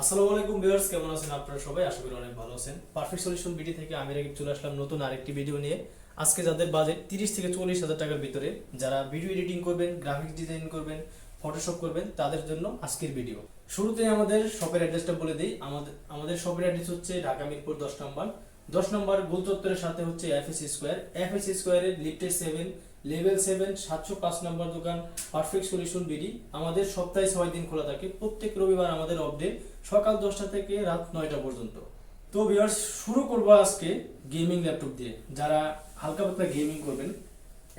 আসসালামু আলাইকুম ভিউয়ার্স, কেমন আছেন আপনারা সবাই? আশা করি অনেক ভালো আছেন। পারফেক্ট সলিউশন বিডি থেকে আমি রাকিব চলে আসলাম নতুন আরেকটি ভিডিও নিয়ে। আজকে যাদের বাজেট 30 থেকে 40 হাজার টাকার ভিতরে, যারা ভিডিও এডিটিং করবেন, গ্রাফিক্স ডিজাইন করবেন, ফটোশপ করবেন, তাদের জন্য আজকের ভিডিও। শুরুতেই আমাদের শপের অ্যাড্রেসটা বলে দিই। আমাদের শপের অ্যাড্রেস হচ্ছে ঢাকা মিরপুর 10 নম্বর। 10 নম্বর গোল চত্বরের সাথে হচ্ছে এফএসসি স্কোয়ার। এফএসসি স্কোয়ারের লিফটের 7, লেভেল 7, 705 নম্বর দোকান পারফেক্ট সলিউশন বিডি। আমাদের সপ্তাহে 6 দিন খোলা থাকে। প্রত্যেক রবিবার আমাদের অফ ডে, সকাল 10টা থেকে রাত 9টা পর্যন্ত। তো ভিউয়ার্স, শুরু করবো আজকে গেমিং ল্যাপটপ দিয়ে। যারা হালকা পাতলা গেমিং করবেন,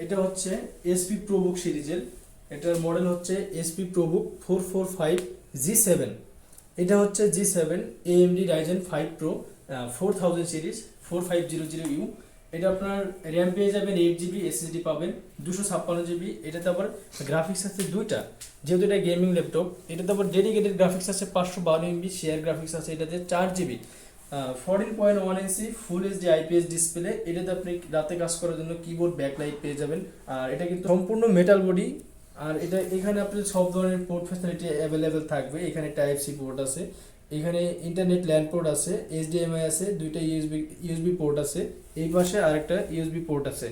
এটা হচ্ছে এসপি প্রোবুক সিরিজের। এটার মডেল হচ্ছে এসপি প্রোবুক 445G7। এটা হচ্ছে G7 AMD Ryzen 5 Pro 4000 series 4500U। এটা আপনার র্যাম পেয়ে যাবেন 8 GB, SSD পাবেন 256 GB। এটাতে আবার গ্রাফিক্স আছে দুইটা, যেহেতু এটা গেমিং ল্যাপটপ। এটাতে আবার ডেডিকেটেড গ্রাফিক্স আছে 512 MB, শেয়ার গ্রাফিক্স আছে এটাতে 4 GB। 14.1 ইঞ্চি ফুল এইচডি IPS ডিসপ্লে। এটাতে আপনি রাতে কাজ করার জন্য কিবোর্ড ব্যাকলাইট পেয়ে যাবেন। আর এটা কিন্তু সম্পূর্ণ মেটাল বডি। আর এটা এখানে আপনি সব ধরনের পোর্ট ফ্যাসিলিটি অ্যাভেলেবেল থাকবে। এখানে টাইপ সি পোর্ট আছে, এখানে ইন্টারনেট ল্যান্ড পোর্ট আছে, HDMI আছে, দুইটা ইউএসবি পোর্ট আছে, এই পাশে আরেকটা ইউএসবি পোর্ট আছে।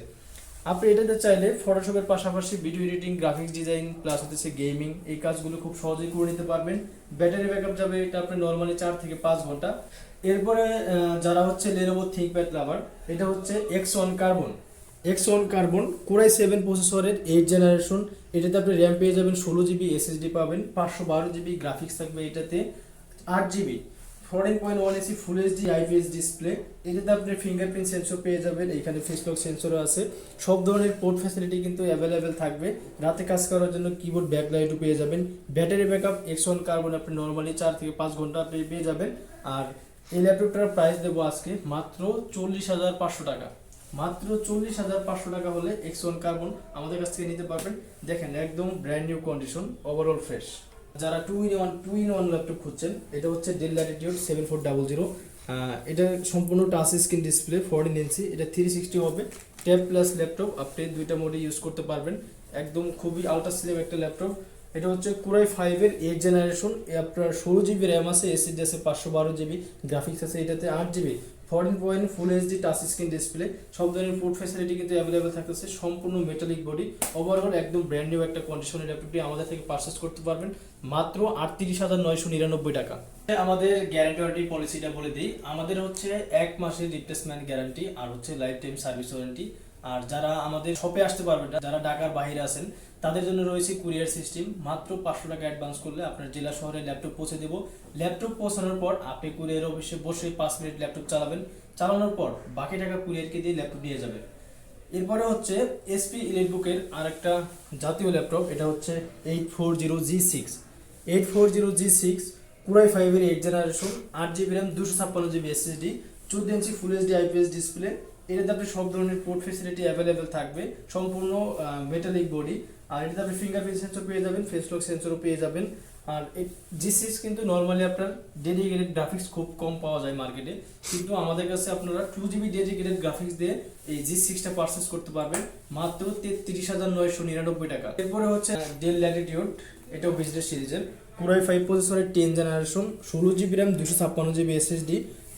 আপনি এটাতে চাইলে ফটোশপের পাশাপাশি video editing, graphics design plus হচ্ছে গেমিং, এই কাজগুলো খুব সহজেই করে নিতে পারবেন। ব্যাটারি ব্যাকআপ যাবে এটা আপনি নর্মালি 4 থেকে 5 ঘন্টা। এরপরে যারা হচ্ছে Lenovo ThinkPad লাভার, এটা হচ্ছে X1 Carbon Core i7 প্রসেসরের 8 জেনারেশন। এটাতে আপনি র্যাম পেয়ে যাবেন 16 GB, SSD পাবেন 512 GB, গ্রাফিক্স থাকবে এটাতে 8 GB। 14.1 ইঞ্চি ফুল এইচডি IPS ডিসপ্লে। এটাতে আপনি ফিঙ্গারপ্রিন্ট সেন্সর পেয়ে যাবেন, এখানে ফেস লক সেন্সরও আছে। সব ধরনের পোর্ট ফ্যাসিলিটি কিন্তু অ্যাভেলেবেল থাকবে। রাতে কাজ করার জন্য কিবোর্ড ব্যাকলাইটও পেয়ে যাবেন। ব্যাটারি ব্যাকআপ X1 Carbon আপনি নর্মালি 4 থেকে 5 ঘন্টা আপনি পেয়ে যাবেন। আর এই ল্যাপটপটার প্রাইস দেবো আজকে মাত্র 40,500 টাকা। মাত্র 40,500 টাকা হলে X1 Carbon আমাদের কাছ থেকে নিতে পারবেন। দেখেন একদম brand new condition, overall fresh. যারা টু ইন ওয়ান ল্যাপটপ খুঁজছেন, এটা হচ্ছে ডেল ল্যাটিটিউড 7400। এটা সম্পূর্ণ টাচ স্ক্রিন ডিসপ্লে 14 ইঞ্চি। এটা 360 হবে, ট্যাব প্লাস ল্যাপটপ। আপনি দুইটা মোডে ইউজ করতে পারবেন। একদম খুবই আলট্রা স্লিম একটা ল্যাপটপ। এটা হচ্ছে Core i5 এর 8 জেনারেশন। আপনার 16 GB র্যাম আছে, SSD আছে 512 GB, গ্রাফিক্স আছে এটাতে 8 GB। 14 full HD touch screen display. সব ধরনের পোর্ট ফ্যাসিলিটি কিন্তু অ্যাভেলেবেল থাকতেছে। সম্পূর্ণ মেটালিক বডি, ওভারঅল একদম ব্র্যান্ড নিউ একটা কন্ডিশনের ল্যাপটপটি আমাদের থেকে পারচেস করতে পারবেন মাত্র 38,999 টাকা। আমাদের গ্যারান্টি ওয়ারেন্টি পলিসিটা বলে দিই। আমাদের হচ্ছে 1 মাসের রিপ্লেসমেন্ট গ্যারান্টি আর হচ্ছে লাইফ টাইম সার্ভিস ওয়ারেন্টি। আর যারা আমাদের শপে আসতে পারবেন না, যারা ঢাকার বাইরে আছেন, তাদের জন্য রয়েছে কুরিয়ার সিস্টেম। মাত্র 500 টাকা অ্যাডভান্স করলে আপনার জেলা শহরে ল্যাপটপ পৌঁছে দেবো। ল্যাপটপ পৌঁছানোর পর আপনি কুরিয়ার অফিসে বসে 5 মিনিট ল্যাপটপ চালাবেন। চালানোর পর বাকি টাকা কুরিয়ারকে দিয়ে ল্যাপটপ নিয়ে যাবে। এরপরে হচ্ছে এসপি ইলেকট্রিকের আরেকটা জাতীয় ল্যাপটপ। এটা হচ্ছে 840G6। 840G6 Core i5 এর 8 generation, 8 GB RAM, 256 GB SSD, 14 inch full HD IPS display. এটাতে আপনি সব ধরনের পোর্ট ফ্যাসিলিটি অ্যাভেলেবেল থাকবে। সম্পূর্ণ মেটালিক বডি। আর এটাতে আপনি ফিঙ্গারপ্রিন্ট সেন্সর পেয়ে যাবেন, ফেস লক সেন্সরও পেয়ে যাবেন। আর এই G6 কিন্তু নর্মালি আপনার ডেডিকেটেড গ্রাফিক্স খুব কম পাওয়া যায় মার্কেটে, কিন্তু আমাদের কাছে আপনারা 2 GB ডেডিকেটেড গ্রাফিক্স দিয়ে এই G6টা পারচেস করতে পারবেন মাত্র 33,999 টাকা। এরপরে হচ্ছে ডেল ল্যাটিটিউড, এটাও বিজনেস সিরিজের Core i5 প্রসেসরের 10 generation, 16 GB RAM, 256 GB SSD,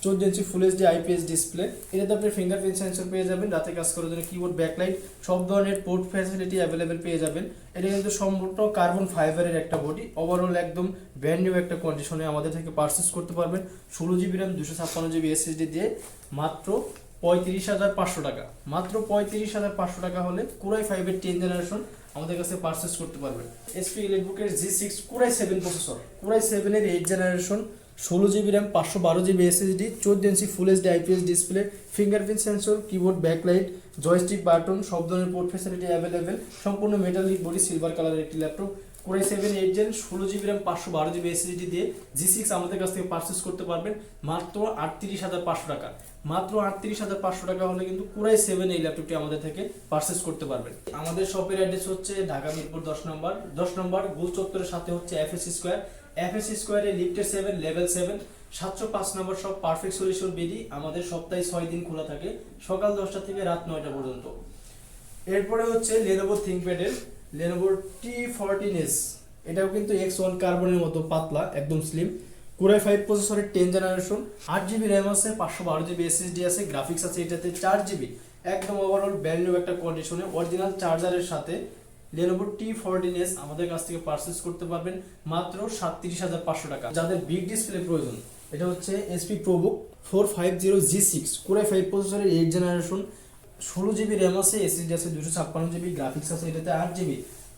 14 inch full HD IPS display. এটাতে আপনি ফিঙ্গারপ্রিন্ট সেন্সর পেয়ে যাবেন, রাতে কাজ করার জন্য কিবোর্ড ব্যাকলাইট, সব ধরনের পোর্ট ফ্যাসিলিটি অ্যাভেলেবেল পেয়ে যাবেন। এটা কিন্তু সম্পূর্ণ কার্বন ফাইবারের একটা বডি, ওভারঅল একদম ব্র্যান্ড নিউ একটা কন্ডিশনে আমাদের থেকে পারচেস করতে পারবেন 16 GB র্যাম, 256 GB SSD দিয়ে মাত্র 35,500 টাকা। মাত্র 35,500 টাকা হলে Core i5 এর 10 জেনারেশন আমাদের কাছে পারচেস করতে পারবেন। এসপি ইলেকট্রিকের G6 Core i7 processor, Core i7 এর 8 generation, 16 GB RAM, 512 GB SSD, 14 inch full HD IPS display, fingerprint sensor, keyboard backlight, joystick button, সব ধরনের পোর্ট ফ্যাসিলিটি অ্যাভেলেবেল। সম্পূর্ণ মেটালিক বডি, সিলভার কালারের একটি laptop. Core i7 8 gen, 16 GB RAM, 512 GB SSD দিয়ে G6 আমাদের কাছ থেকে purchase করতে পারবেন মাত্র 38,500 টাকা। মাত্র 38,500 টাকা হলে কিন্তু Core i7 এই ল্যাপটপটি আমাদের থেকে পারচেস করতে পারবেন। আমাদের শপের অ্যাড্রেস হচ্ছে ঢাকা মিরপুর 10 নম্বর। 10 নম্বর গোল চত্বরের সাথে হচ্ছে এফএসসি স্কোয়ার। এফএসসি স্কোয়ারে লিফটের 7, লেভেল 7, 705 নম্বর শপ পারফেক্ট সলিউশন বিডি। আমাদের সপ্তাহে 6 দিন খোলা থাকে, সকাল 10টা থেকে রাত 9টা পর্যন্ত। এরপরে হচ্ছে Lenovo ThinkPad এর Lenovo T14S। এটাও কিন্তু X1 কার্বনের মতো পাতলা, একদম স্লিম। কোরাই 5 প্রসেসরের 10 জেনারেশন, 8GB র্যাম আছে, 512GB এসএসডি আছে, গ্রাফিক্স আছে এটাতে 4GB। একদম ওভারঅল ব্র্যান্ড নিউ একটা কন্ডিশনে অরিজিনাল চার্জারের সাথে Lenovo T14s আমাদের কাছ থেকে পারচেজ করতে পারবেন মাত্র 37,500 টাকা। যাদের বিগ ডিসপ্লে প্রয়োজন, এটা হচ্ছে HP ProBook 450G6 কোরাই 5 প্রসেসরের 8 জেনারেশন, 16GB র্যাম আছে, এসএসডি আছে 256GB, গ্রাফিক্স আছে এটাতে 8GB,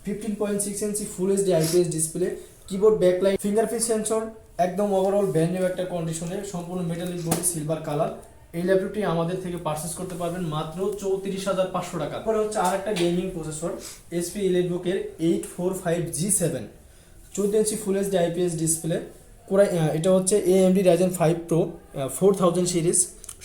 15.6 inch full HD IPS display, keyboard backlight, fingerprint sensor, একদম ওভারঅল ব্র্যান্ড নিউ একটা কন্ডিশনে, সম্পূর্ণ মেটালিক বডি, সিলভার কালার। এই ল্যাপটপটি আমাদের থেকে পারচেজ করতে পারবেন মাত্র 34,500 টাকা। তারপরে হচ্ছে আর একটা গেমিং প্রসেসর HP EliteBook-এর 845G7 14 inch full HD IPS display, কোরাই এটা হচ্ছে AMD Ryzen 5 Pro 4000 series,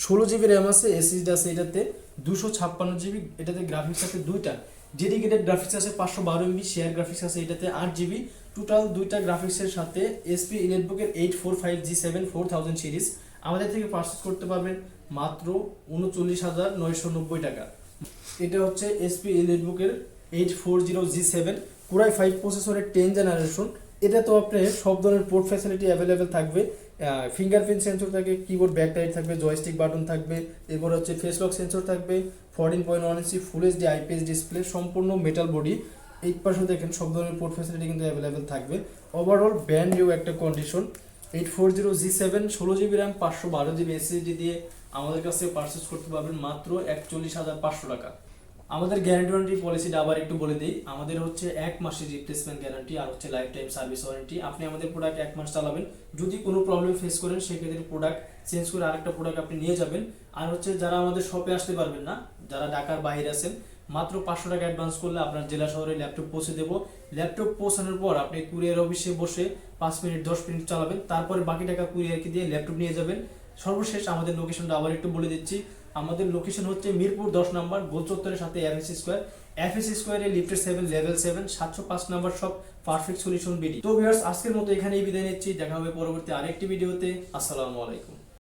16GB RAM আছে, এসএসডি আছে এটাতে 256GB, এটাতে গ্রাফিক্স আছে দুইটা, ডেডিকেটেড গ্রাফিক্স আছে 512MB, শেয়ার গ্রাফিক্স আছে এটাতে 8GB। টোটাল দুইটা গ্রাফিক্সের সাথে HP EliteBook-এর 845G7 4000 সিরিজ আমাদের থেকে পারচেজ করতে পারবেন মাত্র 39,990 টাকা। এটা হচ্ছে HP EliteBook-এর 840G7 কোরাই 5 প্রসেসরের 10 জেনারেশন। এটা তো আপনার সব ধরনের পোর্ট ফ্যাসিলিটি অ্যাভেলেবেল থাকবে, ফিঙ্গারপ্রিন্ট সেন্সর থাকবে, কিবোর্ড ব্যাকলাইট থাকবে, জয়স্টিক বাটন থাকবে, এরপর হচ্ছে ফেস লক সেন্সর থাকবে, 14.1 ইঞ্চি ফুল এইচডি আইপিএস ডিসপ্লে, সম্পূর্ণ মেটাল বডি। এই পাশে দেখেন সব ধরনের পোর্ট ফ্যাসিলিটি কিন্তু অ্যাভেলেবেল থাকবে। ওভারঅল ব্র্যান্ড নিউ একটা condition, 840G7 16GB RAM 512GB SSD দিয়ে আমাদের কাছ থেকে পারচেজ করতে পারবেন মাত্র 41,500 টাকা। আমাদের গ্যারান্টি ওয়ারেন্টি পলিসিটা আবার একটু বলে দিই। আমাদের হচ্ছে 1 মাসের রিপ্লেসমেন্ট গ্যারান্টি আর হচ্ছে লাইফ টাইম সার্ভিস ওয়ারেন্টি। আপনি আমাদের প্রোডাক্ট 1 মাস চালাবেন, যদি কোনো প্রবলেম ফেস করেন সেক্ষেত্রে প্রোডাক্ট চেঞ্জ করে আরেকটা প্রোডাক্ট আপনি নিয়ে যাবেন। আর হচ্ছে যারা আমাদের শপে আসতে পারবেন না, যারা ঢাকার বাইরে আছেন, মাত্র 500 টাকা অ্যাডভান্স করলে আপনার জেলা শহরে ল্যাপটপ পৌঁছে দেবো। ল্যাপটপ পৌঁছানোর পর আপনি কুরিয়ার অফিসে বসে 5 মিনিট 10 মিনিট চালাবেন, তারপরে বাকি টাকা কুরিয়ারকে দিয়ে ল্যাপটপ নিয়ে যাবেন। সর্বশেষ আমাদের লোকেশনটা আবার একটু বলে দিচ্ছি। আমাদের লোকেশন হচ্ছে মিরপুর 10 নম্বর গোল চত্বরের সাথে এফএসসি স্কোয়ারে লিফটের 7 লেভেল 7 705 নম্বর শপ, পারফেক্ট সলিউশন বিডি। তো ভিউয়ার্স, আজকের মতো এখানেই বিদায় নিচ্ছি, দেখা হবে পরবর্তী আরেকটি ভিডিওতে। আসসালামু আলাইকুম।